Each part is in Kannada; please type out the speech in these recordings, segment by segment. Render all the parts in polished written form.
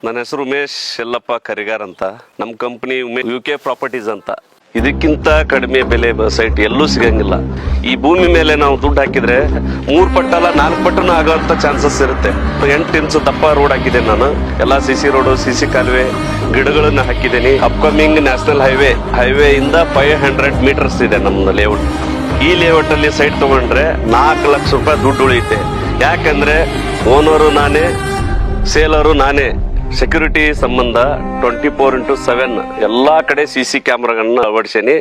ನನ್ನ ಹೆಸರು ಉಮೇಶ್ ಯಲ್ಲಪ್ಪ ಕರಿಗಾರ್ ಅಂತ. ನಮ್ಮ ಕಂಪನಿ ಯುಕೆ ಪ್ರಾಪರ್ಟೀಸ್ ಅಂತ. ಇದಕ್ಕಿಂತ ಕಡಿಮೆ ಬೆಲೆ ಸೈಟ್ ಎಲ್ಲೂ ಸಿಗಂಗಿಲ್ಲ. ಈ ಭೂಮಿ ಮೇಲೆ ನಾವು ದುಡ್ಡು ಹಾಕಿದ್ರೆ 3 ಪಟ್ಟಲ್ಲ 4 ಪಟ್ಟನು ಆಗೋಂಥ ಚಾನ್ಸಸ್ ಇರುತ್ತೆ. 8 ಇಂಚ್ ದಪ್ಪ ರೋಡ್ ಹಾಕಿದ್ದೇನೆ ನಾನು. ಎಲ್ಲ CC ರೋಡು, CC ಕಾಲುವೆ, ಗಿಡಗಳನ್ನು ಹಾಕಿದ್ದೀನಿ. ಅಪ್ಕಮಿಂಗ್ ನ್ಯಾಷನಲ್ ಹೈವೇ ಇಂದ 500 ಮೀಟರ್ಸ್ ಇದೆ ನಮ್ಮದು ಲೇಔಟ್. ಈ ಲೇಔಟ್ ಅಲ್ಲಿ ಸೈಟ್ ತಗೊಂಡ್ರೆ 4 ಲಕ್ಷ ರೂಪಾಯಿ ದುಡ್ಡು ಉಳಿಯುತ್ತೆ. ಯಾಕಂದ್ರೆ ಓನರು ನಾನೇ, ಸೇಲರು ನಾನೇ. ಸೆಕ್ಯೂರಿಟಿ ಸಂಬಂಧ 24x7 ಎಲ್ಲಾ ಕಡೆ CC ಕ್ಯಾಮ್ರಾಗಳನ್ನ ಅಳವಡಿಸೀನಿ.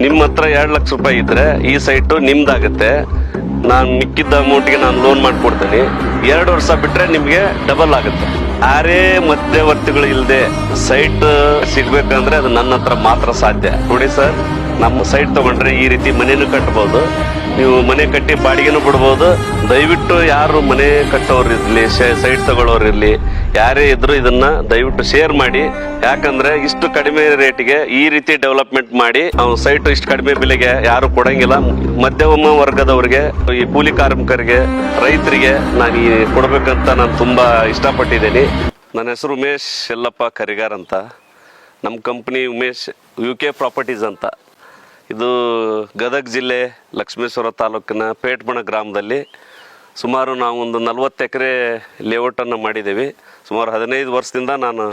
ನಿಮ್ಮ ಹತ್ರ 2 ಲಕ್ಷ ರೂಪಾಯಿ ಇದ್ರೆ ಈ ಸೈಟು ನಿಮ್ದಾಗತ್ತೆ. ನಾನು ಮಿಕ್ಕಿದ್ದ ಅಮೌಂಟ್ಗೆ ನಾನು ಲೋನ್ ಮಾಡಿಕೊಡ್ತೀನಿ. 2 ವರ್ಷ ಬಿಟ್ರೆ ನಿಮ್ಗೆ ಡಬಲ್ ಆಗುತ್ತೆ. ಯಾರೇ ಮಧ್ಯವರ್ತಿಗಳು ಇಲ್ಲದೆ ಸೈಟ್ ಸಿಗ್ಬೇಕಂದ್ರೆ ಅದು ನನ್ನ ಹತ್ರ ಮಾತ್ರ ಸಾಧ್ಯ. ನೋಡಿ ಸರ್, ನಮ್ಮ ಸೈಟ್ ತಗೊಂಡ್ರೆ ಈ ರೀತಿ ಮನೇನು ಕಟ್ಟಬಹುದು. ನೀವು ಮನೆ ಕಟ್ಟಿ ಬಾಡಿಗೆನೂ ಬಿಡ್ಬೋದು. ದಯವಿಟ್ಟು ಯಾರು ಮನೆ ಕಟ್ಟೋರು ಇರ್ಲಿ, ಸೈಟ್ ತಗೊಳ್ಳೋರು ಇರ್ಲಿ, ಯಾರೇ ಇದ್ರು ಇದನ್ನ ದಯವಿಟ್ಟು ಶೇರ್ ಮಾಡಿ. ಯಾಕಂದ್ರೆ ಇಷ್ಟು ಕಡಿಮೆ ರೇಟಿಗೆ ಈ ರೀತಿ ಡೆವಲಪ್ಮೆಂಟ್ ಮಾಡಿ ನಾವು ಸೈಟ್ ಇಷ್ಟು ಕಡಿಮೆ ಬೆಲೆಗೆ ಯಾರು ಕೊಡಂಗಿಲ್ಲ. ಮಧ್ಯಮ ವರ್ಗದವ್ರಿಗೆ, ಈ ಕೂಲಿ ಕಾರ್ಮಿಕರಿಗೆ, ರೈತರಿಗೆ ನಾನು ಈ ಕೊಡ್ಬೇಕಂತ ನಾನು ತುಂಬಾ ಇಷ್ಟಪಟ್ಟಿದ್ದೀನಿ. ನನ್ನ ಹೆಸರು ಉಮೇಶ್ ಯಲ್ಲಪ್ಪ ಕರಿಗಾರ್ ಅಂತ. ನಮ್ಮ ಕಂಪನಿ ಯುಕೆ ಪ್ರಾಪರ್ಟೀಸ್ ಅಂತ. ಇದು ಗದಗ ಜಿಲ್ಲೆ ಲಕ್ಷ್ಮೇಶ್ವರ ತಾಲೂಕಿನ ಪೇಟ್ಬಣ ಗ್ರಾಮದಲ್ಲಿ ಸುಮಾರು ನಾವು ಒಂದು 40 ಎಕರೆ ಲೇಔಟನ್ನು ಮಾಡಿದ್ದೀವಿ. ಸುಮಾರು 15 ವರ್ಷದಿಂದ ನಾನು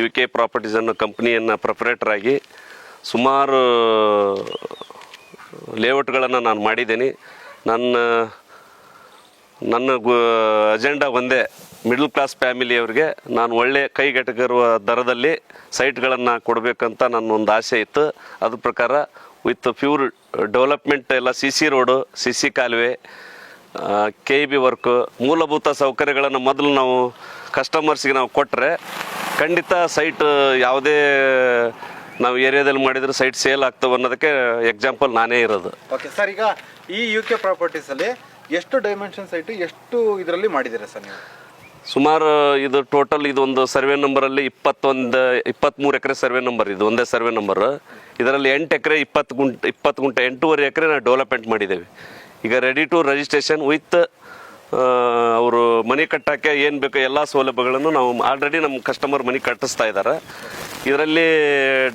ಯುಕೆ ಪ್ರಾಪರ್ಟೀಸ್ ಅನ್ನೋ ಕಂಪ್ನಿಯನ್ನು ಪ್ರೊಪ್ರೈಟರ್ ಆಗಿ ಸುಮಾರು ಲೇಔಟ್ಗಳನ್ನು ನಾನು ಮಾಡಿದ್ದೀನಿ. ನನ್ನ ಅಜೆಂಡಾ ಒಂದೇ, ಮಿಡಲ್ ಕ್ಲಾಸ್ ಫ್ಯಾಮಿಲಿಯವ್ರಿಗೆ ನಾನು ಒಳ್ಳೆ ಕೈಗೆಟಕರುವ ದರದಲ್ಲಿ ಸೈಟ್ಗಳನ್ನು ಕೊಡಬೇಕಂತ ನನ್ನೊಂದು ಆಸೆ ಇತ್ತು. ಅದ್ರ ಪ್ರಕಾರ ವಿತ್ ಪ್ಯೂರ್ ಡೆವಲಪ್ಮೆಂಟ್ ಎಲ್ಲ CC ರೋಡು, CC ಕಾಲುವೆ, KEB ವರ್ಕು, ಮೂಲಭೂತ ಸೌಕರ್ಯಗಳನ್ನು ಮೊದಲು ನಾವು ಕಸ್ಟಮರ್ಸ್ಗೆ ನಾವು ಕೊಟ್ಟರೆ ಖಂಡಿತ ಸೈಟ್ ಯಾವುದೇ ನಾವು ಏರಿಯಾದಲ್ಲಿ ಮಾಡಿದ್ರೆ ಸೈಟ್ ಸೇಲ್ ಆಗ್ತವೆ ಅನ್ನೋದಕ್ಕೆ ಎಕ್ಸಾಂಪಲ್ ನಾನೇ ಇರೋದು. ಓಕೆ ಸರ್, ಈಗ ಈ ಯುಕೆ ಪ್ರಾಪರ್ಟೀಸಲ್ಲಿ ಎಷ್ಟು ಡೈಮೆನ್ಷನ್ ಸೈಟು ಎಷ್ಟು ಇದರಲ್ಲಿ ಮಾಡಿದ್ದೀರಾ ಸರ್ ನೀವು? ಸುಮಾರು ಇದು ಟೋಟಲ್ ಇದು ಒಂದು ಸರ್ವೆ ನಂಬರಲ್ಲಿ 23 ಎಕರೆ ಸರ್ವೆ ನಂಬರ್. ಇದು ಒಂದೇ ಸರ್ವೆ ನಂಬರ್. ಇದರಲ್ಲಿ 8 ಎಕರೆ 20 ಗುಂಟೆ 8.5 ಎಕರೆ ನಾವು ಡೆವಲಪ್ಮೆಂಟ್ ಮಾಡಿದ್ದೇವೆ. ಈಗ ರೆಡಿ ಟು ರಿಜಿಸ್ಟ್ರೇಷನ್ ವಿತ್ ಅವರು ಮನೆ ಕಟ್ಟೋಕ್ಕೆ ಏನು ಬೇಕೋ ಎಲ್ಲ ಸೌಲಭ್ಯಗಳನ್ನು ನಾವು ಆಲ್ರೆಡಿ ನಮ್ಮ ಕಸ್ಟಮರ್ ಮನೆ ಕಟ್ಟಿಸ್ತಾ ಇದ್ದಾರೆ. ಇದರಲ್ಲಿ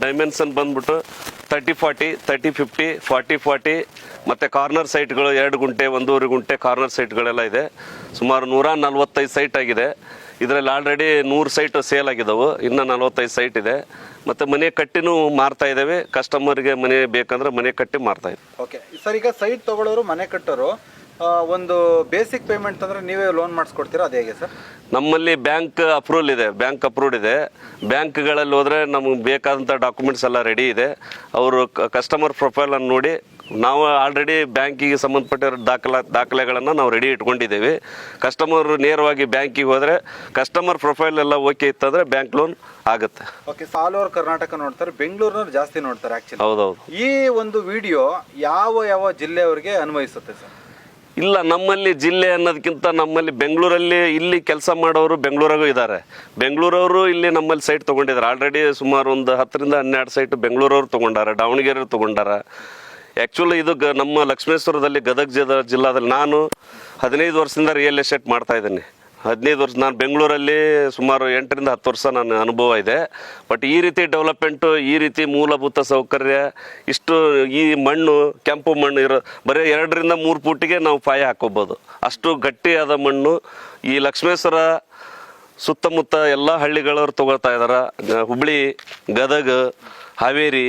ಡೈಮೆನ್ಷನ್ ಬಂದ್ಬಿಟ್ಟು 30-40, 30-50, 40-40 ಮತ್ತು ಕಾರ್ನರ್ ಸೈಟ್ಗಳು 2 ಗುಂಟೆ 1.5 ಗುಂಟೆ ಕಾರ್ನರ್ ಸೈಟ್ಗಳೆಲ್ಲ ಇದೆ. ಸುಮಾರು 145 ಸೈಟ್ ಆಗಿದೆ. ಇದರಲ್ಲಿ ಆಲ್ರೆಡಿ 100 ಸೈಟ್ ಸೇಲ್ ಆಗಿದ್ದಾವೆ. ಇನ್ನು 45 ಸೈಟ್ ಇದೆ. ಮತ್ತು ಮನೆ ಕಟ್ಟಿನೂ ಮಾರ್ತಾ ಇದ್ದೇವೆ. ಕಸ್ಟಮರ್ಗೆ ಮನೆ ಬೇಕಂದ್ರೆ ಮನೆ ಕಟ್ಟಿ ಮಾರ್ತಾ ಇದ್ದೀವಿ. ಓಕೆ ಸರ್, ಈಗ ಸೈಟ್ ತೊಗೊಳ್ಳೋರು, ಮನೆ ಕಟ್ಟೋರು ಒಂದು ಬೇಸಿಕ್ ಪೇಮೆಂಟ್ ಅಂದರೆ ನೀವೇ ಲೋನ್ ಮಾಡಿಸ್ಕೊಡ್ತೀರಾ? ಅದು ಹೇಗೆ ಸರ್? ನಮ್ಮಲ್ಲಿ ಬ್ಯಾಂಕ್ ಅಪ್ರೂವಲ್ ಇದೆ, ಬ್ಯಾಂಕ್ ಅಪ್ರೂವ್ಡ್ ಇದೆ. ಬ್ಯಾಂಕ್ಗಳಲ್ಲಿ ಹೋದರೆ ನಮಗೆ ಬೇಕಾದಂಥ ಡಾಕ್ಯುಮೆಂಟ್ಸ್ ಎಲ್ಲ ರೆಡಿ ಇದೆ. ಅವರು ಕಸ್ಟಮರ್ ಪ್ರೊಫೈಲನ್ನು ನೋಡಿ ನಾವು ಆಲ್ರೆಡಿ ಬ್ಯಾಂಕಿಗೆ ಸಂಬಂಧಪಟ್ಟಿರೋ ದಾಖಲೆಗಳನ್ನು ನಾವು ರೆಡಿ ಇಟ್ಕೊಂಡಿದ್ದೇವೆ. ಕಸ್ಟಮರ್ ನೇರವಾಗಿ ಬ್ಯಾಂಕಿಗೆ ಹೋದರೆ ಕಸ್ಟಮರ್ ಪ್ರೊಫೈಲ್ ಎಲ್ಲ ಓಕೆ ಇತ್ತಂದರೆ ಬ್ಯಾಂಕ್ ಲೋನ್ ಆಗುತ್ತೆ. ಓಕೆ, ಆಲ್ ಓವರ್ ಕರ್ನಾಟಕ ನೋಡ್ತಾರೆ, ಬೆಂಗಳೂರಿನವ್ರು ಜಾಸ್ತಿ ನೋಡ್ತಾರೆ ಆ್ಯಕ್ಚುಲಿ. ಹೌದೌದು. ಈ ಒಂದು ವಿಡಿಯೋ ಯಾವ ಜಿಲ್ಲೆಯವರಿಗೆ ಅನ್ವಯಿಸುತ್ತೆ ಸರ್? ಇಲ್ಲ, ನಮ್ಮಲ್ಲಿ ಜಿಲ್ಲೆ ಅನ್ನೋದಕ್ಕಿಂತ ನಮ್ಮಲ್ಲಿ ಬೆಂಗಳೂರಲ್ಲಿ ಇಲ್ಲಿ ಕೆಲಸ ಮಾಡೋರು ಬೆಂಗಳೂರಾಗೂ ಇದ್ದಾರೆ. ಬೆಂಗಳೂರವರು ಇಲ್ಲಿ ನಮ್ಮಲ್ಲಿ ಸೈಟ್ ತೊಗೊಂಡಿದ್ದಾರೆ. ಆಲ್ರೆಡಿ ಸುಮಾರು ಒಂದು 10-12 ಸೈಟ್ ಬೆಂಗಳೂರವ್ರು ತೊಗೊಂಡಾರ, ದಾವಣಗೆರೆ ತೊಗೊಂಡಾರ. ಆ್ಯಕ್ಚುಲಿ ಇದು ನಮ್ಮ ಲಕ್ಷ್ಮೇಶ್ವರದಲ್ಲಿ ಗದಗ ಜಿಲ್ಲಾದಲ್ಲಿ ನಾನು 15 ವರ್ಷದಿಂದ ರಿಯಲ್ ಎಸ್ಟೇಟ್ ಮಾಡ್ತಾ ಇದ್ದೀನಿ. 15 ವರ್ಷ ನಾನು ಬೆಂಗಳೂರಲ್ಲಿ ಸುಮಾರು 8-10 ವರ್ಷ ನನ್ನ ಅನುಭವ ಇದೆ. ಬಟ್ ಈ ರೀತಿ ಡೆವಲಪ್ಮೆಂಟು, ಈ ರೀತಿ ಮೂಲಭೂತ ಸೌಕರ್ಯ, ಇಷ್ಟು ಈ ಮಣ್ಣು ಕೆಂಪು ಮಣ್ಣು ಇರೋ ಬರೀ 2-3 ಫೂಟಿಗೆ ನಾವು ಪಾಯ ಹಾಕೋಬೋದು. ಅಷ್ಟು ಗಟ್ಟಿಯಾದ ಮಣ್ಣು ಈ ಲಕ್ಷ್ಮೇಶ್ವರ ಸುತ್ತಮುತ್ತ ಎಲ್ಲ ಹಳ್ಳಿಗಳವ್ರು ತೊಗೊಳ್ತಾ ಇದ್ದಾರೆ. ಹುಬ್ಳಿ, ಗದಗ, ಹಾವೇರಿ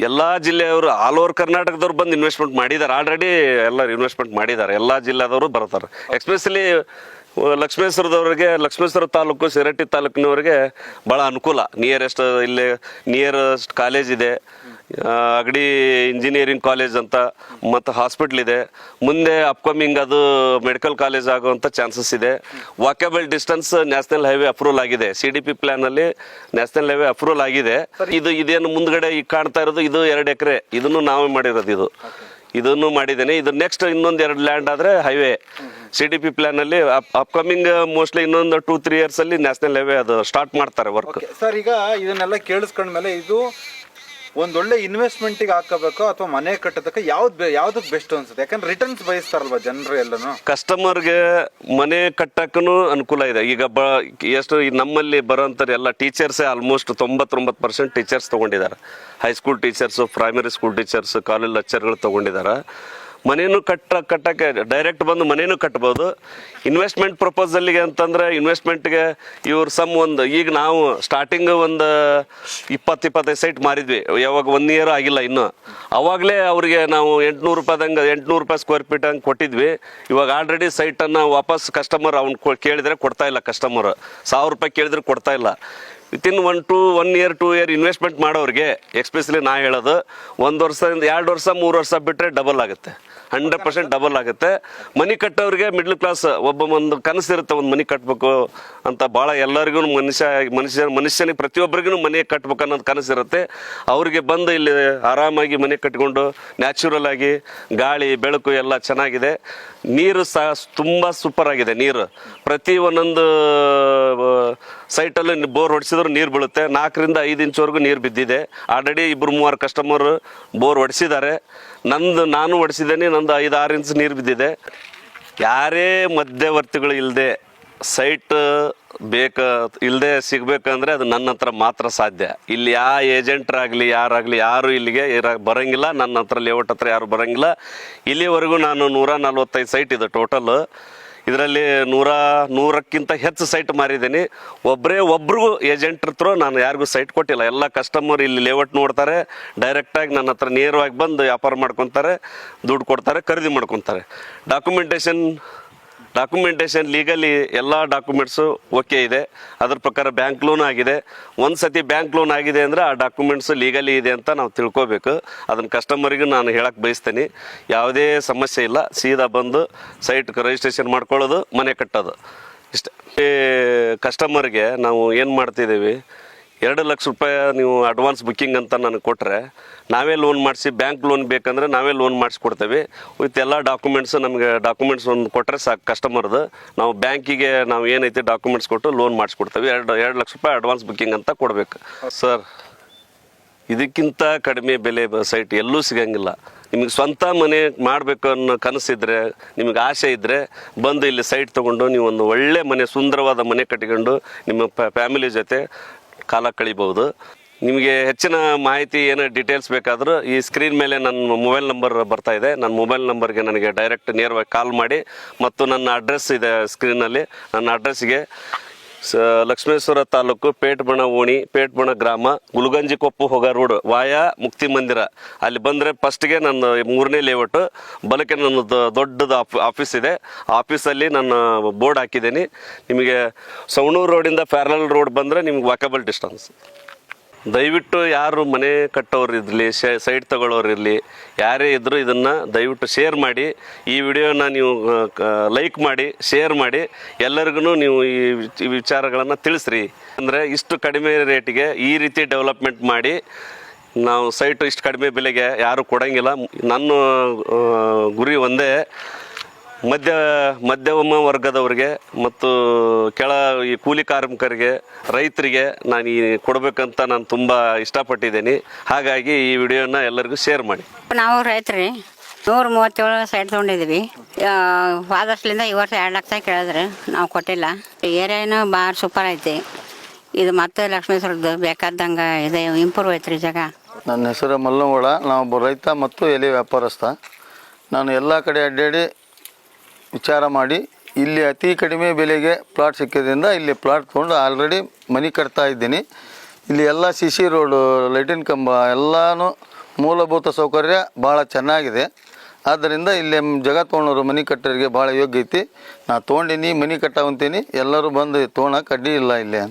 ಎಲ್ಲ ಜಿಲ್ಲೆಯವರು, ಆಲ್ ಓವರ್ ಕರ್ನಾಟಕದವ್ರು ಬಂದು ಇನ್ವೆಸ್ಟ್ಮೆಂಟ್ ಮಾಡಿದ್ದಾರೆ. ಆಲ್ರೆಡಿ ಎಲ್ಲ ಇನ್ವೆಸ್ಟ್ಮೆಂಟ್ ಮಾಡಿದ್ದಾರೆ. ಎಲ್ಲ ಜಿಲ್ಲೆದವರು ಬರ್ತಾರೆ. ಎಸ್ಪೆಷಲಿ ಲಕ್ಷ್ಮೇಶ್ವರದವ್ರಿಗೆ, ಲಕ್ಷ್ಮೇಶ್ವರ ತಾಲೂಕು, ಶಿರಟ್ಟಿ ತಾಲೂಕಿನವ್ರಿಗೆ ಭಾಳ ಅನುಕೂಲ. ನಿಯರೆಸ್ಟ್ ಕಾಲೇಜ್ ಇದೆ, ಅಗಡಿ ಇಂಜಿನಿಯರಿಂಗ್ ಕಾಲೇಜ್ ಅಂತ, ಮತ್ತು ಹಾಸ್ಪಿಟ್ಲ್ ಇದೆ. ಮುಂದೆ ಅಪ್ಕಮಿಂಗ್ ಅದು ಮೆಡಿಕಲ್ ಕಾಲೇಜ್ ಆಗುವಂಥ ಚಾನ್ಸಸ್ ಇದೆ. Walkable distance national highway approval ಆಗಿದೆ. CDP ಪ್ಲಾನಲ್ಲಿ ನ್ಯಾಷನಲ್ ಹೈವೇ ಅಪ್ರೂವಲ್ ಆಗಿದೆ. ಇದೇನು ಮುಂದ್ಗಡೆ ಈಗ ಕಾಣ್ತಾ ಇರೋದು ಇದು 2 ಎಕರೆ, ಇದನ್ನು ನಾವೇ ಮಾಡಿರೋದು. ಇದನ್ನು ಮಾಡಿದ್ದೇನೆ. ಇದು ನೆಕ್ಸ್ಟ್ ಇನ್ನೊಂದು 2 ಲ್ಯಾಂಡ್ ಆದರೆ ಹೈವೇ CDP ಪ್ಲಾನಲ್ಲಿ ಅಪ್ಕಮಿಂಗ್ ಮೋಸ್ಟ್ಲಿ ಇನ್ನೊಂದು 2-3 ಇಯರ್ಸಲ್ಲಿ ನ್ಯಾಷನಲ್ ಹೈವೇ ಅದು ಸ್ಟಾರ್ಟ್ ಮಾಡ್ತಾರೆ ವರ್ಕ್. ಸರ್, ಈಗ ಇದನ್ನೆಲ್ಲ ಕೇಳಿಸ್ಕೊಂಡ್ಮೇಲೆ ಇದು ಒಂದೊಳ್ಳೆ ಇನ್ವೆಸ್ಟ್ಮೆಂಟಿಗೆ ಹಾಕಬೇಕು ಅಥವಾ ಮನೆ ಕಟ್ಟೋದಕ್ಕೆ ಯಾವ್ದಕ್ಕೆ ಬೆಸ್ಟ್ ಅನ್ಸುತ್ತೆ? ಯಾಕಂದ್ರೆ ರಿಟರ್ನ್ಸ್ ಬಯಸ್ತಾರಲ್ವಾ ಜನರು ಎಲ್ಲನೂ. ಕಸ್ಟಮರ್ಗೆ ಮನೆ ಕಟ್ಟಕ್ಕೂ ಅನುಕೂಲ ಇದೆ. ಈಗ ಎಷ್ಟು ನಮ್ಮಲ್ಲಿ ಬರೋಂಥವ್ರು ಎಲ್ಲ ಟೀಚರ್ಸೇ ಆಲ್ಮೋಸ್ಟ್ 99% ಟೀಚರ್ಸ್ ತೊಗೊಂಡಿದ್ದಾರೆ. High school teachers, primary school teachers, college ಲೆಕ್ಚರ್ಗಳು ತೊಗೊಂಡಿದ್ದಾರೆ. ಮನೇನು ಕಟ್ಟಕ್ಕೆ ಡೈರೆಕ್ಟ್ ಬಂದು ಮನೇನು ಕಟ್ಬೋದು. ಇನ್ವೆಸ್ಟ್ಮೆಂಟ್ ಪ್ರಪೋಸಲ್ಲಿಗೆ ಅಂತಂದರೆ ಇನ್ವೆಸ್ಟ್ಮೆಂಟ್ಗೆ ಇವ್ರು ಒಂದು ಈಗ ನಾವು ಸ್ಟಾರ್ಟಿಂಗ್ ಒಂದು 20-25 ಸೈಟ್ ಮಾರಿದ್ವಿ. ಯಾವಾಗ 1 ಇಯರ್ ಆಗಿಲ್ಲ ಇನ್ನೂ. ಅವಾಗಲೇ ಅವರಿಗೆ ನಾವು 800 ರೂಪಾಯಿ ಸ್ಕ್ವೇರ್ ಫೀಟ್ ಹಂಗೆ ಕೊಟ್ಟಿದ್ವಿ. ಇವಾಗ ಆಲ್ರೆಡಿ ಸೈಟನ್ನು ವಾಪಸ್ ಕಸ್ಟಮರ್ ಅವ್ನು ಕೇಳಿದರೆ ಕೊಡ್ತಾ ಇಲ್ಲ. ಕಸ್ಟಮರ್ 1000 ರೂಪಾಯಿ ಕೇಳಿದ್ರೆ ಕೊಡ್ತಾ ಇಲ್ಲ. ವಿತಿನ್ 1 ಇಯರ್ 2 ಇಯರ್ ಇನ್ವೆಸ್ಟ್ಮೆಂಟ್ ಮಾಡೋರಿಗೆ ಎಕ್ಸ್ಪೆಷಲಿ ನಾ ಹೇಳೋದು 1 ವರ್ಷದಿಂದ 2 ವರ್ಷ 3 ವರ್ಷ ಬಿಟ್ಟರೆ ಡಬಲ್ ಆಗುತ್ತೆ. 100% ಡಬಲ್ ಆಗುತ್ತೆ. ಮನೆ ಕಟ್ಟೋರಿಗೆ ಮಿಡ್ಲ್ ಕ್ಲಾಸ್ ಒಂದು ಕನಸಿರುತ್ತೆ, ಒಂದು ಮನೆ ಕಟ್ಟಬೇಕು ಅಂತ. ಭಾಳ ಎಲ್ಲರಿಗೂ ಮನುಷ್ಯನಿಗೆ ಪ್ರತಿಯೊಬ್ಬರಿಗೂ ಮನೆ ಕಟ್ಬೇಕು ಅನ್ನೋದು ಕನಸಿರುತ್ತೆ. ಅವ್ರಿಗೆ ಬಂದು ಇಲ್ಲಿ ಆರಾಮಾಗಿ ಮನೆ ಕಟ್ಕೊಂಡು ನ್ಯಾಚುರಲ್ ಆಗಿ ಗಾಳಿ ಬೆಳಕು ಎಲ್ಲ ಚೆನ್ನಾಗಿದೆ. ನೀರು ಸಹ ತುಂಬ ಸೂಪರ್ ಆಗಿದೆ. ನೀರು ಪ್ರತಿ ಒಂದೊಂದು ಸೈಟಲ್ಲಿ ಬೋರ್ ಹೊಡಿಸಿದ್ರು ನೀರು ಬೀಳುತ್ತೆ. 4ರಿಂದ 5 ಇಂಚ್ವರೆಗೂ ನೀರು ಬಿದ್ದಿದೆ. ಆಲ್ರೆಡಿ 2-3 ಕಸ್ಟಮರ್ ಬೋರ್ ಹೊಡಿಸಿದ್ದಾರೆ. ನಾನು ಹೊಡಿಸಿದ್ದೇನೆ. ನಂದು 5-6 ಇಂಚ್ ನೀರು ಬಿದ್ದಿದೆ. ಯಾರೇ ಮಧ್ಯವರ್ತಿಗಳು ಇಲ್ಲದೆ ಸೈಟ್ ಇಲ್ಲದೆ ಸಿಗಬೇಕಂದ್ರೆ ಅದು ನನ್ನ ಹತ್ರ ಮಾತ್ರ ಸಾಧ್ಯ. ಇಲ್ಲಿ ಏಜೆಂಟ್ರಾಗಲಿ ಯಾರು ಇಲ್ಲಿಗೆ ಬರೋಂಗಿಲ್ಲ. ನನ್ನ ಹತ್ರ ಲೇಔಟ್ ಹತ್ರ ಯಾರು ಬರೋಂಗಿಲ್ಲ. ಇಲ್ಲಿವರೆಗೂ ನಾನು 145 ಸೈಟ್ ಇದೆ ಟೋಟಲ್. ಇದರಲ್ಲಿ 100ಕ್ಕಿಂತ ಹೆಚ್ಚು ಸೈಟ್ ಮಾರಿದ್ದೀನಿ. ಒಬ್ರಿಗೂ ಏಜೆಂಟ್ರ ಹತ್ರ ನಾನು ಯಾರಿಗೂ ಸೈಟ್ ಕೊಟ್ಟಿಲ್ಲ. ಎಲ್ಲ ಕಸ್ಟಮರ್ ಇಲ್ಲಿ ಲೇಔಟ್ ನೋಡ್ತಾರೆ, ಡೈರೆಕ್ಟಾಗಿ ನನ್ನ ಹತ್ರ ನೇರವಾಗಿ ಬಂದು ವ್ಯಾಪಾರ ಮಾಡ್ಕೊತಾರೆ, ದುಡ್ಡು ಕೊಡ್ತಾರೆ, ಖರೀದಿ ಮಾಡ್ಕೊತಾರೆ. ಡಾಕ್ಯುಮೆಂಟೇಷನ್ ಲೀಗಲಿ ಎಲ್ಲ ಡಾಕ್ಯುಮೆಂಟ್ಸು ಓಕೆ ಇದೆ. ಅದ್ರ ಪ್ರಕಾರ ಬ್ಯಾಂಕ್ ಲೋನ್ ಆಗಿದೆ. ಒಂದು ಸತಿ ಬ್ಯಾಂಕ್ ಲೋನ್ ಆಗಿದೆ ಅಂದರೆ ಆ ಡಾಕ್ಯುಮೆಂಟ್ಸು ಲೀಗಲಿ ಇದೆ ಅಂತ ನಾವು ತಿಳ್ಕೊಬೇಕು. ಅದನ್ನು ಕಸ್ಟಮರಿಗೂ ನಾನು ಹೇಳಕ್ಕೆ ಬಯಸ್ತೀನಿ. ಯಾವುದೇ ಸಮಸ್ಯೆ ಇಲ್ಲ. ಸೀದಾ ಬಂದು ಸೈಟ್ ರಿಜಿಸ್ಟ್ರೇಷನ್ ಮಾಡ್ಕೊಳ್ಳೋದು, ಮನೆ ಕಟ್ಟೋದು ಇಷ್ಟೇ. ಕಸ್ಟಮರ್ಗೆ ನಾವು ಏನು ಮಾಡ್ತಿದ್ದೀವಿ, 2 ಲಕ್ಷ ರೂಪಾಯಿ ನೀವು ಅಡ್ವಾನ್ಸ್ ಬುಕ್ಕಿಂಗ್ ಅಂತ ನನಗೆ ಕೊಟ್ಟರೆ ನಾವೇ ಲೋನ್ ಮಾಡಿಸಿ, ಬ್ಯಾಂಕ್ ಲೋನ್ ಬೇಕಂದರೆ ನಾವೇ ಲೋನ್ ಮಾಡಿಸ್ಕೊಡ್ತೇವೆ. ವಿತ್ ಎಲ್ಲ ನಮಗೆ ಡಾಕ್ಯುಮೆಂಟ್ಸ್ ಒಂದು ಕೊಟ್ಟರೆ ಸಾಕು ಕಸ್ಟಮರ್ದು. ನಾವು ಬ್ಯಾಂಕಿಗೆ ನಾವು ಏನೈತಿ ಡಾಕ್ಯುಮೆಂಟ್ಸ್ ಕೊಟ್ಟು ಲೋನ್ ಮಾಡಿಸ್ಕೊಡ್ತೇವೆ. 2 ಲಕ್ಷ ರೂಪಾಯಿ ಅಡ್ವಾನ್ಸ್ ಬುಕ್ಕಿಂಗ್ ಅಂತ ಕೊಡಬೇಕು ಸರ್. ಇದಕ್ಕಿಂತ ಕಡಿಮೆ ಬೆಲೆ ಸೈಟ್ ಎಲ್ಲೂ ಸಿಗಂಗಿಲ್ಲ. ನಿಮಗೆ ಸ್ವಂತ ಮನೆ ಮಾಡಬೇಕು ಅನ್ನೋ ಕನಸಿದ್ರೆ, ನಿಮಗೆ ಆಸೆ ಇದ್ದರೆ ಬಂದು ಇಲ್ಲಿ ಸೈಟ್ ತೊಗೊಂಡು ನೀವು ಒಂದು ಒಳ್ಳೆ ಮನೆ, ಸುಂದರವಾದ ಮನೆ ಕಟ್ಟಿಕೊಂಡು ನಿಮ್ಮ ಫ್ಯಾಮಿಲಿ ಜೊತೆ ಕಾಲ ಕಳಿಬಹುದು. ನಿಮಗೆ ಹೆಚ್ಚಿನ ಮಾಹಿತಿ ಏನೋ ಡೀಟೇಲ್ಸ್ ಬೇಕಾದರೂ ಈ ಸ್ಕ್ರೀನ್ ಮೇಲೆ ನನ್ನ ಮೊಬೈಲ್ ನಂಬರ್ ಬರ್ತಾ ಇದೆ. ನನ್ನ ಮೊಬೈಲ್ ನಂಬರ್ಗೆ ನನಗೆ ಡೈರೆಕ್ಟ್ ನೇರವಾಗಿ ಕಾಲ್ ಮಾಡಿ. ಮತ್ತು ನನ್ನ ಅಡ್ರೆಸ್ ಇದೆ ಸ್ಕ್ರೀನಲ್ಲಿ. ನನ್ನ ಅಡ್ರೆಸ್ಸಿಗೆ ಲಕ್ಷ್ಮೇಶ್ವರ ತಾಲೂಕು ಪೇಟ್ಬಣ ಓಣಿ, ಪೇಟ್ಬಣ ಗ್ರಾಮ, ಗುಲ್ಗಂಜಿಕೊಪ್ಪು ಹೋಗೋ ರೋಡ್ ವಾಯಾ ಮುಕ್ತಿ ಮಂದಿರ. ಅಲ್ಲಿ ಬಂದರೆ ಫಸ್ಟ್ಗೆ ನನ್ನ 3ನೇ ಲೇಔಟು, ಬಲಕ್ಕೆ ನನ್ನ ದೊಡ್ಡದು ಆಫೀಸ್ ಇದೆ. ಆಫೀಸಲ್ಲಿ ನನ್ನ ಬೋರ್ಡ್ ಹಾಕಿದ್ದೀನಿ. ನಿಮಗೆ ಸವಣೂರು ರೋಡಿಂದ ಪ್ಯಾರಲಲ್ ರೋಡ್ ಬಂದರೆ ನಿಮ್ಗೆ ವಾಕಬಲ್ ಡಿಸ್ಟೆನ್ಸ್. ದಯವಿಟ್ಟು ಯಾರು ಮನೆ ಕಟ್ಟೋರು ಇರಲಿ, ಸೈಟ್ ತಗೊಳ್ಳೋರು ಇರಲಿ, ಯಾರೇ ಇದ್ದರೂ ಇದನ್ನು ದಯವಿಟ್ಟು ಶೇರ್ ಮಾಡಿ. ಈ ವಿಡಿಯೋನ ನೀವು ಲೈಕ್ ಮಾಡಿ, ಶೇರ್ ಮಾಡಿ. ಎಲ್ಲರಿಗೂ ನೀವು ಈ ವಿಚಾರಗಳನ್ನು ತಿಳಿಸ್ರಿ. ಅಂದರೆ ಇಷ್ಟು ಕಡಿಮೆ ರೇಟಿಗೆ ಈ ರೀತಿ ಡೆವಲಪ್ಮೆಂಟ್ ಮಾಡಿ ನಾವು ಸೈಟು ಇಷ್ಟು ಕಡಿಮೆ ಬೆಲೆಗೆ ಯಾರು ಕೊಡೋಂಗಿಲ್ಲ. ನನ್ನ ಗುರಿ ಒಂದೇ, ಮಧ್ಯಮ ವರ್ಗದವ್ರಿಗೆ ಮತ್ತು ಈ ಕೂಲಿ ಕಾರ್ಮಿಕರಿಗೆ, ರೈತರಿಗೆ ನಾನು ಕೊಡಬೇಕಂತ ನಾನು ತುಂಬ ಇಷ್ಟಪಟ್ಟಿದ್ದೀನಿ. ಹಾಗಾಗಿ ಈ ವಿಡಿಯೋನ ಎಲ್ಲರಿಗೂ ಶೇರ್ ಮಾಡಿ. ನಾವು ರೈತರಿ 137 ಸೈಟ್ ತೊಗೊಂಡಿದ್ದೀವಿ. ಆದಷ್ಟಲಿಂದ ಈ ವರ್ಷ 2 ಲಕ್ಷ ಕೇಳಿದ್ರೆ ನಾವು ಕೊಟ್ಟಿಲ್ಲ. ಏರಿಯಾನು ಭಾಳ ಸೂಪರ್ ಐತಿ. ಇದು ಮತ್ತೆ ಲಕ್ಷ್ಮೇಶ್ವರದ್ದು ಬೇಕಾದಂಗೆ ಇದೆ, ಇಂಪ್ರೂವ್ ಐತ್ರಿ ಜಾಗ. ನನ್ನ ಹೆಸರು ಮಲ್ಲನಗೌಡ. ನಾನೊಬ್ಬ ರೈತ ಮತ್ತು ಎಲೆ ವ್ಯಾಪಾರಸ್ಥ. ನಾನು ಎಲ್ಲ ಕಡೆ ಅಡ್ಡಾಡಿ ವಿಚಾರ ಮಾಡಿ ಇಲ್ಲಿ ಅತಿ ಕಡಿಮೆ ಬೆಲೆಗೆ ಪ್ಲಾಟ್ ಸಿಕ್ಕಿದ್ರಿಂದ ಇಲ್ಲಿ ಪ್ಲಾಟ್ ತೊಗೊಂಡು ಆಲ್ರೆಡಿ ಮನೆ ಕಟ್ತಾ ಇದ್ದೀನಿ. ಇಲ್ಲಿ ಎಲ್ಲ CC ರೋಡು, ಲೈಟಿನ ಕಂಬ ಎಲ್ಲನೂ ಮೂಲಭೂತ ಸೌಕರ್ಯ ಭಾಳ ಚೆನ್ನಾಗಿದೆ. ಆದ್ದರಿಂದ ಇಲ್ಲಿ ಜಾಗ ತೊಗೊಂಡವರು ಮನೆ ಕಟ್ಟೋರಿಗೆ ಭಾಳ ಯೋಗ್ಯ ಐತಿ. ನಾನು ತೊಗೊಂಡಿನಿ, ಮನೆ ಕಟ್ಟಾವಂತೀನಿ. ಎಲ್ಲರೂ ಬಂದು ತೊಗೊಳಕ್ಕೆ ಅಡ್ಡಿ ಇಲ್ಲ ಇಲ್ಲಿ.